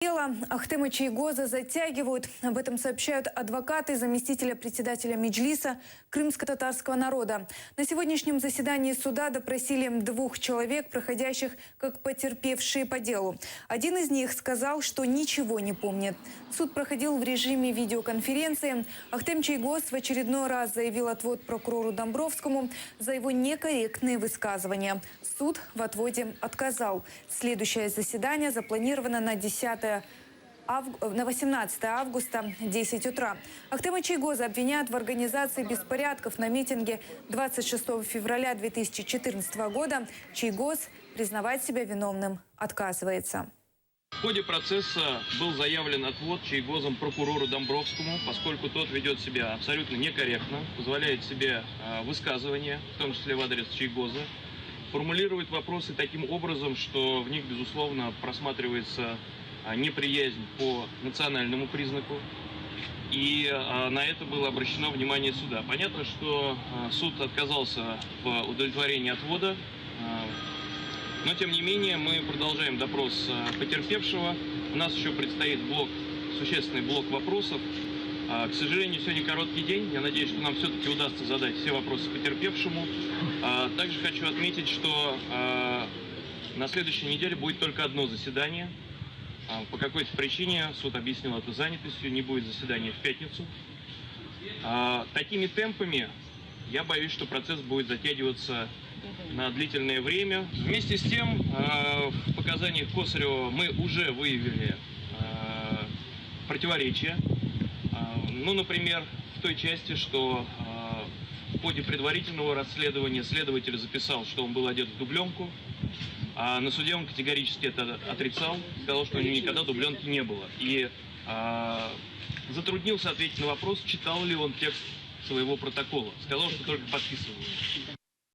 Дело Ахтема Чийгоза затягивают. Об этом сообщают адвокаты заместителя председателя Меджлиса крымско-татарского народа. На сегодняшнем заседании суда допросили 2 человек, проходящих как потерпевшие по делу. Один из них сказал, что ничего не помнит. Суд проходил в режиме видеоконференции. Ахтем Чийгоз в очередной раз заявил отвод прокурору Домбровскому за его некорректные высказывания. Суд в отводе отказал. Следующее заседание запланировано на 18 августа, 10 утра. Ахтема Чийгоза обвиняют в организации беспорядков на митинге 26 февраля 2014 года. Чийгоз признавать себя виновным отказывается. В ходе процесса был заявлен отвод Чийгозом прокурору Домбровскому, поскольку тот ведет себя абсолютно некорректно, позволяет себе высказывания, в том числе в адрес Чийгоза, формулирует вопросы таким образом, что в них, безусловно, просматривается неприязнь по национальному признаку. И на это было обращено внимание суда. Понятно, что суд отказался в удовлетворении отвода, но тем не менее мы продолжаем допрос потерпевшего. У нас еще предстоит существенный блок вопросов. К сожалению, сегодня короткий день. Я надеюсь, что нам все-таки удастся задать все вопросы потерпевшему. Также хочу отметить, что на следующей неделе будет только одно заседание. По какой-то причине суд объяснил это занятостью, не будет заседания в пятницу. Такими темпами я боюсь, что процесс будет затягиваться на длительное время. Вместе с тем, в показаниях Косарева мы уже выявили противоречия. Ну, например, в той части, что в ходе предварительного расследования следователь записал, что он был одет в дубленку, а на суде он категорически это отрицал, сказал, что у него никогда дубленки не было. И затруднился ответить на вопрос, читал ли он текст своего протокола. Сказал, что только подписывал.